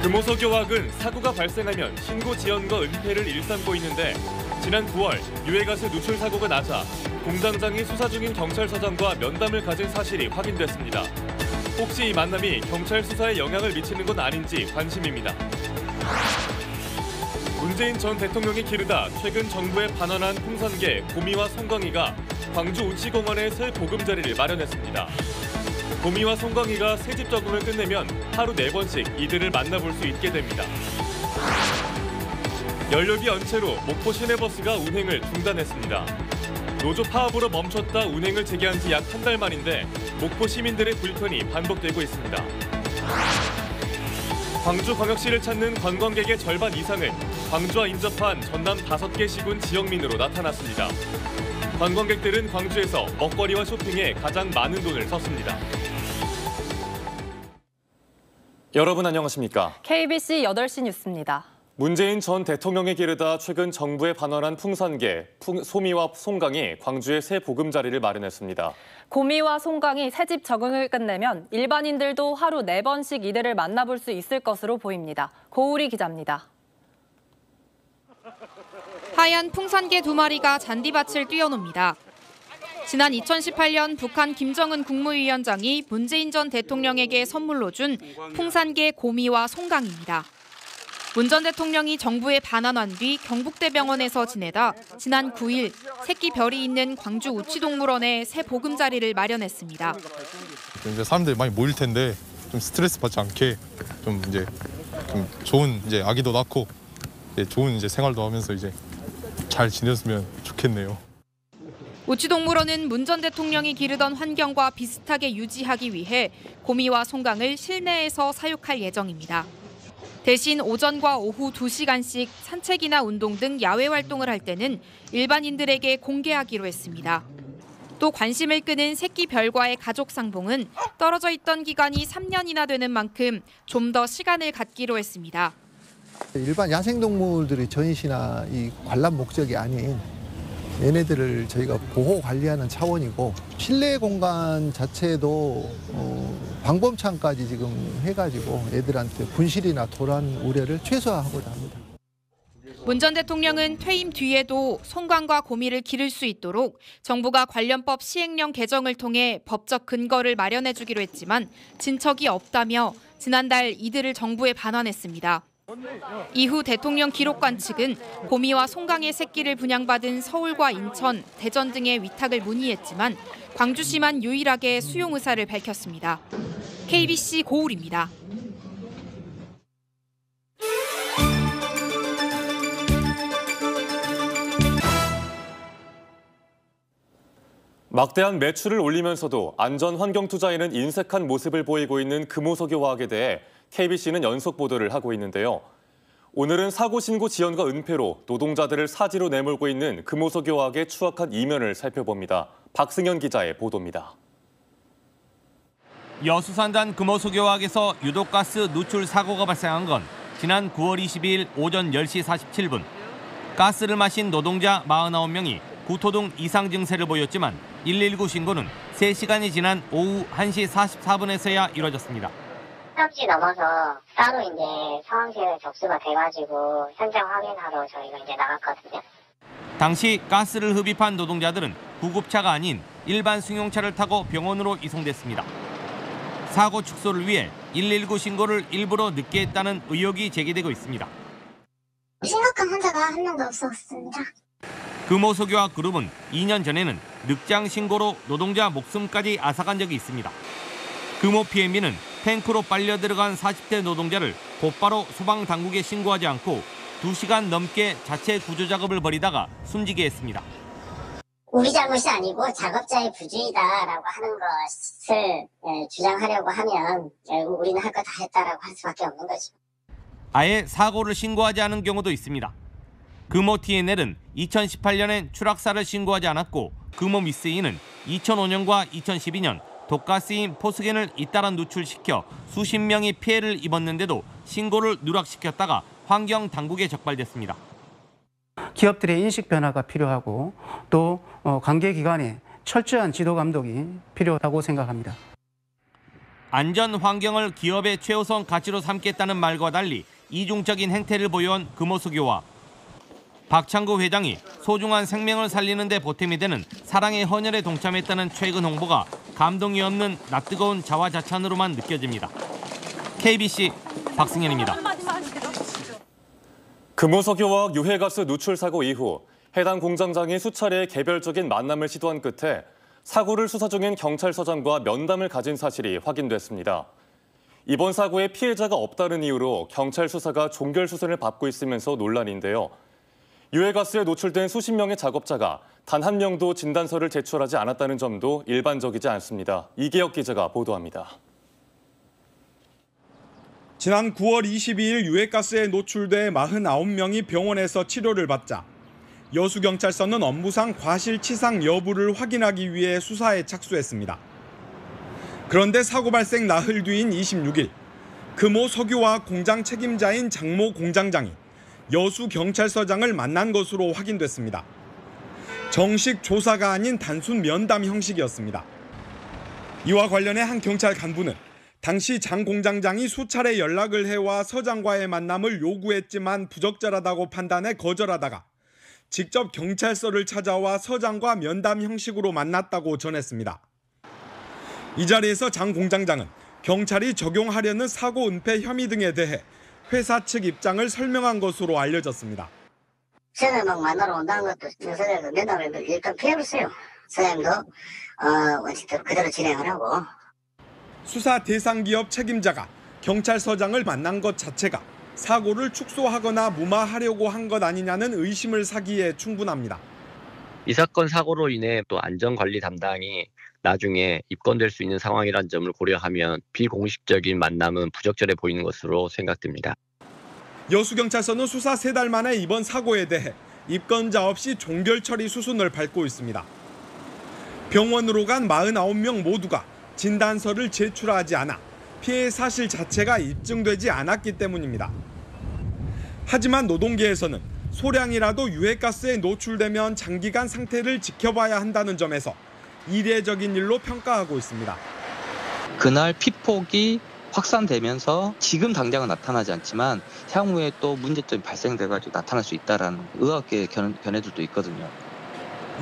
금호소교학은 사고가 발생하면 신고 지연과 은폐를 일삼고 있는데 지난 9월 유해 가스 누출 사고가 나자 공장장이 수사 중인 경찰서장과 면담을 가진 사실이 확인됐습니다. 혹시 이 만남이 경찰 수사에 영향을 미치는 건 아닌지 관심입니다. 문재인 전 대통령이 기르다 최근 정부에 반환한 풍산개 고미와 송강이가 광주 우치공원에 새 보금자리를 마련했습니다. 고미와 송강이가 새집 적응을 끝내면 하루 4번씩 이들을 만나볼 수 있게 됩니다. 연료비 연체로 목포 시내버스가 운행을 중단했습니다. 노조 파업으로 멈췄다 운행을 재개한 지 약 한 달 만인데 목포 시민들의 불편이 반복되고 있습니다. 광주광역시를 찾는 관광객의 절반 이상은 광주와 인접한 전남 5개 시군 지역민으로 나타났습니다. 관광객들은 광주에서 먹거리와 쇼핑에 가장 많은 돈을 썼습니다. 여러분 안녕하십니까? KBC 8시 뉴스입니다. 문재인 전 대통령에 기르다 최근 정부에 반환한 풍산개, 소미와 송강이 광주에 새 보금자리를 마련했습니다. 고미와 송강이 새집 적응을 끝내면 일반인들도 하루 4번씩 이들을 만나볼 수 있을 것으로 보입니다. 고우리 기자입니다. 하얀 풍산개 2마리가 잔디밭을 뛰어놉니다. 지난 2018년 북한 김정은 국무위원장이 문재인 전 대통령에게 선물로 준 풍산개 고미와 송강입니다. 문 전 대통령이 정부에 반환한 뒤 경북대병원에서 지내다 지난 9일 새끼 별이 있는 광주 우치동물원에 새 보금자리를 마련했습니다. 이제 사람들이 많이 모일 텐데 좀 스트레스 받지 않게 좀 좋은 아기도 낳고 좋은 생활도 하면서 잘 지냈으면 좋겠네요. 우치동물원은 문 전 대통령이 기르던 환경과 비슷하게 유지하기 위해 고미와 송강을 실내에서 사육할 예정입니다. 대신 오전과 오후 2시간씩 산책이나 운동 등 야외 활동을 할 때는 일반인들에게 공개하기로 했습니다. 또 관심을 끄는 새끼 별과의 가족 상봉은 떨어져 있던 기간이 3년이나 되는 만큼 좀 더 시간을 갖기로 했습니다. 일반 야생동물들의 전시나 이 관람 목적이 아닌 얘네들을 저희가 보호 관리하는 차원이고 실내 공간 자체도 방범창까지 지금 해가지고 애들한테 분실이나 도란 우려를 최소화하고자 합니다. 문 전 대통령은 퇴임 뒤에도 송강과 고미를 기를 수 있도록 정부가 관련법 시행령 개정을 통해 법적 근거를 마련해 주기로 했지만 진척이 없다며 지난달 이들을 정부에 반환했습니다. 이후 대통령 기록관 측은 고미와 송강의 새끼를 분양받은 서울과 인천, 대전 등의 위탁을 문의했지만 광주시만 유일하게 수용 의사를 밝혔습니다. KBC 고울입니다. 막대한 매출을 올리면서도 안전 환경 투자에는 인색한 모습을 보이고 있는 금호석유화학에 대해 KBC는 연속 보도를 하고 있는데요. 오늘은 사고 신고 지연과 은폐로 노동자들을 사지로 내몰고 있는 금호석유화학의 추악한 이면을 살펴봅니다. 박승현 기자의 보도입니다. 여수산단 금호석유화학에서 유독가스 누출 사고가 발생한 건 지난 9월 22일 오전 10시 47분. 가스를 마신 노동자 49명이 구토 등 이상 증세를 보였지만 119 신고는 3시간이 지난 오후 1시 44분에서야 이뤄졌습니다. 3시 넘어서 따로 상황실에 접수가 돼가지고 현장 확인하러 저희가 나갔거든요. 당시 가스를 흡입한 노동자들은 구급차가 아닌 일반 승용차를 타고 병원으로 이송됐습니다. 사고 축소를 위해 119 신고를 일부러 늦게 했다는 의혹이 제기되고 있습니다. 심각한 환자가 한 명도 없었습니다. 금호석유화학 그룹은 2년 전에는 늑장 신고로 노동자 목숨까지 앗아간 적이 있습니다. 금호 PMB는 탱크로 빨려 들어간 40대 노동자를 곧바로 소방당국에 신고하지 않고 2시간 넘게 자체 구조 작업을 벌이다가 숨지게 했습니다. 우리 잘못이 아니고 작업자의 부주의다라고 하는 것을 주장하려고 하면 결국 우리는 할 거 다 했다라고 할 수밖에 없는 거죠. 아예 사고를 신고하지 않은 경우도 있습니다. 금호 TNL은 2018년엔 추락사를 신고하지 않았고 금호 미스인은 2005년과 2012년 독가스인 포스겐을 잇따라 누출시켜 수십 명이 피해를 입었는데도 신고를 누락시켰다가 환경당국에 적발됐습니다. 기업들의 인식 변화가 필요하고 또 관계기관의 철저한 지도 감독이 필요하다고 생각합니다. 안전 환경을 기업의 최우선 가치로 삼겠다는 말과 달리 이중적인 행태를 보여온 금호수교와 박창구 회장이 소중한 생명을 살리는 데 보탬이 되는 사랑의 헌혈에 동참했다는 최근 홍보가 감동이 없는 낯뜨거운 자화자찬으로만 느껴집니다. KBC 박승현입니다. 금호석유화학 유해가스 누출 사고 이후 해당 공장장이 수차례 개별적인 만남을 시도한 끝에 사고를 수사 중인 경찰서장과 면담을 가진 사실이 확인됐습니다. 이번 사고에 피해자가 없다는 이유로 경찰 수사가 종결 수순을 밟고 있으면서 논란인데요. 유해가스에 노출된 수십 명의 작업자가 단 한 명도 진단서를 제출하지 않았다는 점도 일반적이지 않습니다. 이계혁 기자가 보도합니다. 지난 9월 22일 유해가스에 노출돼 49명이 병원에서 치료를 받자 여수경찰서는 업무상 과실치상 여부를 확인하기 위해 수사에 착수했습니다. 그런데 사고 발생 나흘 뒤인 26일 금호 석유화학 공장 책임자인 장모 공장장이 여수경찰서장을 만난 것으로 확인됐습니다. 정식 조사가 아닌 단순 면담 형식이었습니다. 이와 관련해 한 경찰 간부는 당시 장 공장장이 수차례 연락을 해와 서장과의 만남을 요구했지만 부적절하다고 판단해 거절하다가 직접 경찰서를 찾아와 서장과 면담 형식으로 만났다고 전했습니다. 이 자리에서 장 공장장은 경찰이 적용하려는 사고 은폐 혐의 등에 대해 회사 측 입장을 설명한 것으로 알려졌습니다. 저는 막 만나러 온다는 것도 서장님도 면담을 일단 피해봤어요. 서장님도 원칙대로 그대로 진행을 하고. 수사 대상 기업 책임자가 경찰서장을 만난 것 자체가 사고를 축소하거나 무마하려고 한 것 아니냐는 의심을 사기에 충분합니다. 이 사건 사고로 인해 또 안전관리 담당이 나중에 입건될 수 있는 상황이라는 점을 고려하면 비공식적인 만남은 부적절해 보이는 것으로 생각됩니다. 여수경찰서는 수사 3달 만에 이번 사고에 대해 입건자 없이 종결 처리 수순을 밟고 있습니다. 병원으로 간 49명 모두가 진단서를 제출하지 않아 피해 사실 자체가 입증되지 않았기 때문입니다. 하지만 노동계에서는 소량이라도 유해가스에 노출되면 장기간 상태를 지켜봐야 한다는 점에서 이례적인 일로 평가하고 있습니다. 그날 피폭이 확산되면서 지금 당장은 나타나지 않지만 향후에 또 문제점이 발생돼가지고 나타날 수 있다는 의학계 견해들도 있거든요.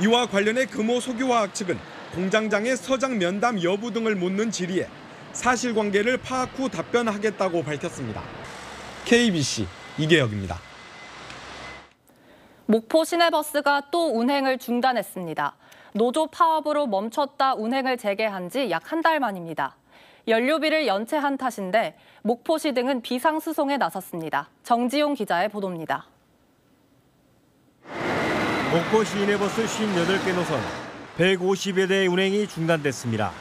이와 관련해 금호 석유화학 측은 공장장의 서장 면담 여부 등을 묻는 질의에 사실관계를 파악 후 답변하겠다고 밝혔습니다. KBC 이계혁입니다. 목포 시내버스가 또 운행을 중단했습니다. 노조 파업으로 멈췄다 운행을 재개한 지 약 한 달 만입니다. 연료비를 연체한 탓인데 목포시 등은 비상수송에 나섰습니다. 정지용 기자의 보도입니다. 목포 시내버스 58개 노선 150여 대의 운행이 중단됐습니다.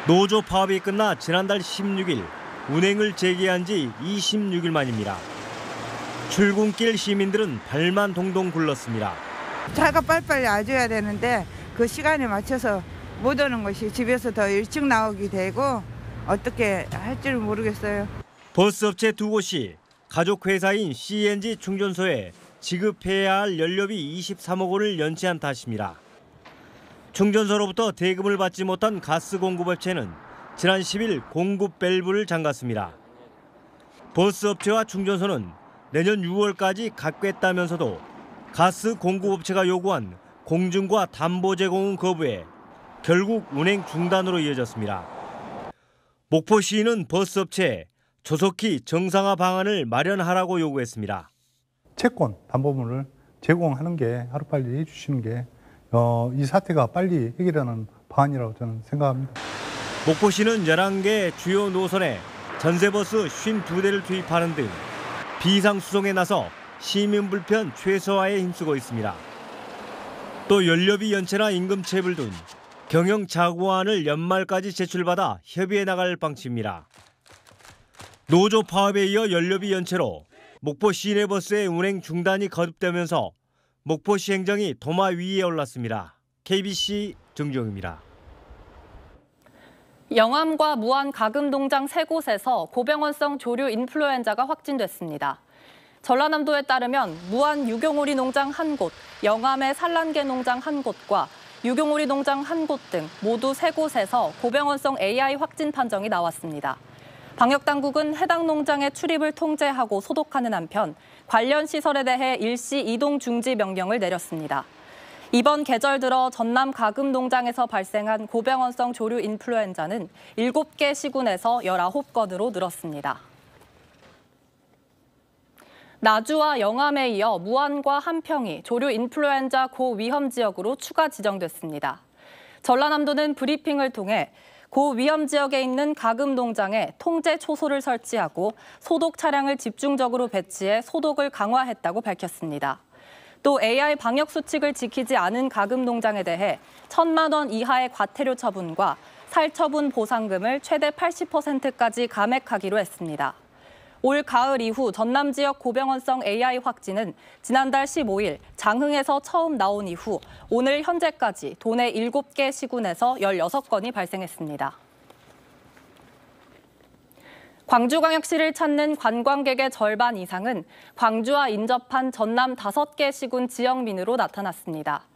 노조 파업이 끝나 지난달 16일 운행을 재개한 지 26일 만입니다. 출근길 시민들은 발만 동동 굴렀습니다. 차가 빨리빨리 와줘야 되는데 그 시간에 맞춰서 못 오는 것이 집에서 더 일찍 나오게 되고 어떻게 할지를 모르겠어요. 버스업체 두 곳이 가족 회사인 CNG 충전소에 지급해야 할 연료비 23억 원을 연체한 탓입니다. 충전소로부터 대금을 받지 못한 가스 공급업체는 지난 10일 공급 밸브를 잠갔습니다. 버스업체와 충전소는 내년 6월까지 갚겠다면서도 가스 공급업체가 요구한 공증과 담보 제공은 거부해 결국 운행 중단으로 이어졌습니다. 목포시는 버스업체에 조속히 정상화 방안을 마련하라고 요구했습니다. 채권, 담보물을 제공하는 게 하루빨리 해주시는 게 이 사태가 빨리 해결하는 방안이라고 저는 생각합니다. 목포시는 11개 주요 노선에 전세버스 52대를 투입하는 등 비상수송에 나서 시민 불편 최소화에 힘쓰고 있습니다. 또 연료비 연체나 임금체불 등 경영 자구안을 연말까지 제출받아 협의해 나갈 방침입니다. 노조 파업에 이어 연료비 연체로 목포 시내버스의 운행 중단이 거듭되면서 목포시 행정이 도마 위에 올랐습니다. KBC 정주영입니다. 영암과 무안 가금동장 3곳에서 고병원성 조류 인플루엔자가 확진됐습니다. 전라남도에 따르면 무안 유경오리 농장 1곳, 영암의 산란개 농장 1곳과 유경오리 농장 한 곳 등 모두 3곳에서 고병원성 AI 확진 판정이 나왔습니다. 방역당국은 해당 농장의 출입을 통제하고 소독하는 한편 관련 시설에 대해 일시 이동 중지 명령을 내렸습니다. 이번 계절 들어 전남 가금 농장에서 발생한 고병원성 조류 인플루엔자는 7개 시군에서 19건으로 늘었습니다. 나주와 영암에 이어 무안과 함평이 조류 인플루엔자 고위험 지역으로 추가 지정됐습니다. 전라남도는 브리핑을 통해 고위험 지역에 있는 가금 농장에 통제 초소를 설치하고 소독 차량을 집중적으로 배치해 소독을 강화했다고 밝혔습니다. 또 AI 방역 수칙을 지키지 않은 가금 농장에 대해 1,000만 원 이하의 과태료 처분과 살처분 보상금을 최대 80%까지 감액하기로 했습니다. 올 가을 이후 전남 지역 고병원성 AI 확진은 지난달 15일 장흥에서 처음 나온 이후 오늘 현재까지 도내 7개 시군에서 16건이 발생했습니다. 광주광역시를 찾는 관광객의 절반 이상은 광주와 인접한 전남 5개 시군 지역민으로 나타났습니다.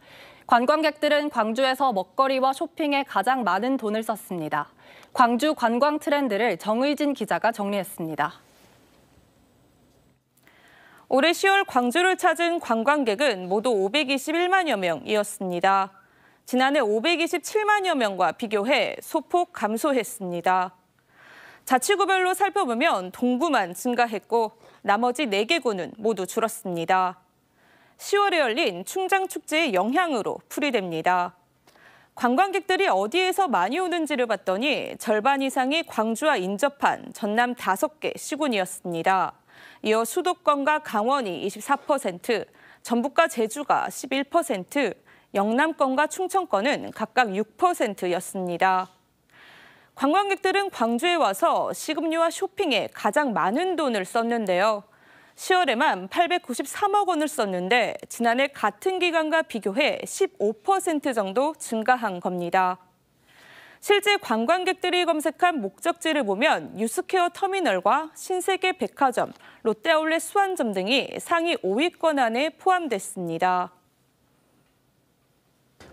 관광객들은 광주에서 먹거리와 쇼핑에 가장 많은 돈을 썼습니다. 광주 관광 트렌드를 정의진 기자가 정리했습니다. 올해 10월 광주를 찾은 관광객은 모두 521만여 명이었습니다. 지난해 527만여 명과 비교해 소폭 감소했습니다. 자치구별로 살펴보면 동구만 증가했고 나머지 4개 구는 모두 줄었습니다. 10월에 열린 충장축제의 영향으로 풀이됩니다. 관광객들이 어디에서 많이 오는지를 봤더니 절반 이상이 광주와 인접한 전남 5개 시군이었습니다. 이어 수도권과 강원이 24%, 전북과 제주가 11%, 영남권과 충청권은 각각 6%였습니다. 관광객들은 광주에 와서 식음료와 쇼핑에 가장 많은 돈을 썼는데요. 10월에만 893억 원을 썼는데 지난해 같은 기간과 비교해 15% 정도 증가한 겁니다. 실제 관광객들이 검색한 목적지를 보면 유스케어 터미널과 신세계 백화점, 롯데아울렛 수안점 등이 상위 5위권 안에 포함됐습니다.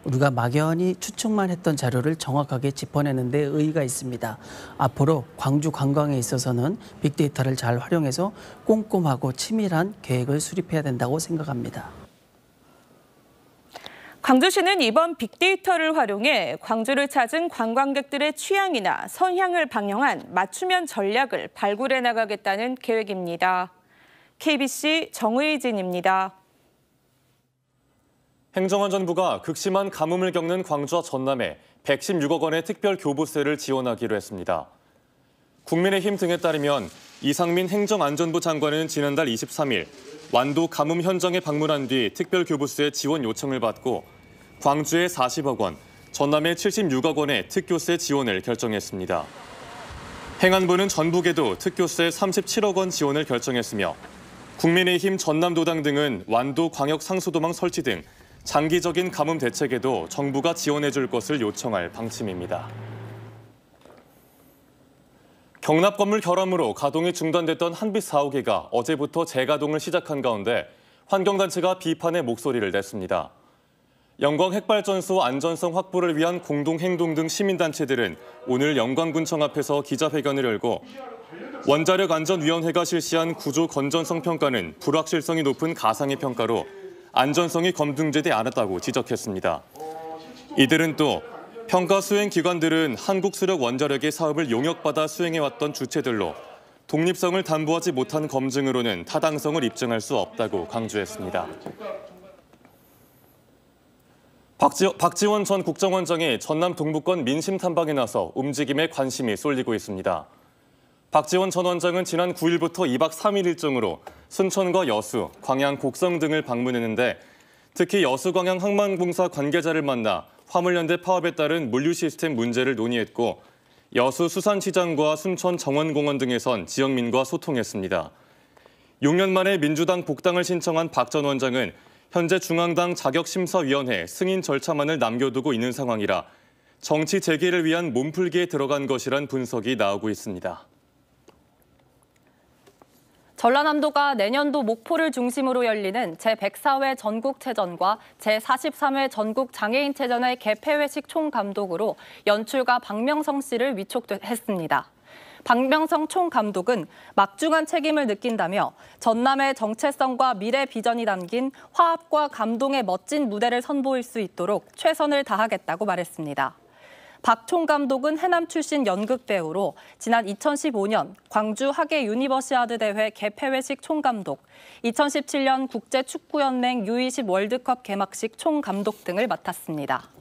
우리가 막연히 추측만 했던 자료를 정확하게 짚어내는 데 의의가 있습니다. 앞으로 광주 관광에 있어서는 빅데이터를 잘 활용해서 꼼꼼하고 치밀한 계획을 수립해야 된다고 생각합니다. 광주시는 이번 빅데이터를 활용해 광주를 찾은 관광객들의 취향이나 성향을 반영한 맞춤형 전략을 발굴해 나가겠다는 계획입니다. KBC 정의진입니다. 행정안전부가 극심한 가뭄을 겪는 광주와 전남에 116억 원의 특별 교부세를 지원하기로 했습니다. 국민의힘 등에 따르면 이상민 행정안전부 장관은 지난달 23일 완도 가뭄 현장에 방문한 뒤 특별 교부세 지원 요청을 받고 광주에 40억 원, 전남에 76억 원의 특교세 지원을 결정했습니다. 행안부는 전북에도 특교세 37억 원 지원을 결정했으며 국민의힘 전남도당 등은 완도 광역 상수도망 설치 등 장기적인 가뭄 대책에도 정부가 지원해 줄 것을 요청할 방침입니다. 경납 건물 결함으로 가동이 중단됐던 한빛 4호기가 어제부터 재가동을 시작한 가운데 환경단체가 비판의 목소리를 냈습니다. 영광 핵발전소 안전성 확보를 위한 공동행동 등 시민단체들은 오늘 영광군청 앞에서 기자회견을 열고 원자력안전위원회가 실시한 구조 건전성 평가는 불확실성이 높은 가상의 평가로 안전성이 검증되지 않았다고 지적했습니다. 이들은 또 평가 수행 기관들은 한국수력원자력의 사업을 용역받아 수행해왔던 주체들로 독립성을 담보하지 못한 검증으로는 타당성을 입증할 수 없다고 강조했습니다. 박지원 전 국정원장이 전남 동부권 민심 탐방에 나서 움직임에 관심이 쏠리고 있습니다. 박지원 전 원장은 지난 9일부터 2박 3일 일정으로 순천과 여수, 광양, 곡성 등을 방문했는데 특히 여수 광양 항만공사 관계자를 만나 화물연대 파업에 따른 물류 시스템 문제를 논의했고 여수 수산시장과 순천 정원공원 등에선 지역민과 소통했습니다. 6년 만에 민주당 복당을 신청한 박 전 원장은 현재 중앙당 자격심사위원회 승인 절차만을 남겨두고 있는 상황이라 정치 재개를 위한 몸풀기에 들어간 것이란 분석이 나오고 있습니다. 전라남도가 내년도 목포를 중심으로 열리는 제104회 전국체전과 제43회 전국장애인체전의 개폐회식 총감독으로 연출가 박명성 씨를 위촉했습니다. 박명성 총감독은 막중한 책임을 느낀다며 전남의 정체성과 미래 비전이 담긴 화합과 감동의 멋진 무대를 선보일 수 있도록 최선을 다하겠다고 말했습니다. 박 총감독은 해남 출신 연극배우로 지난 2015년 광주 하계 유니버시아드 대회 개폐회식 총감독, 2017년 국제축구연맹 U20 월드컵 개막식 총감독 등을 맡았습니다.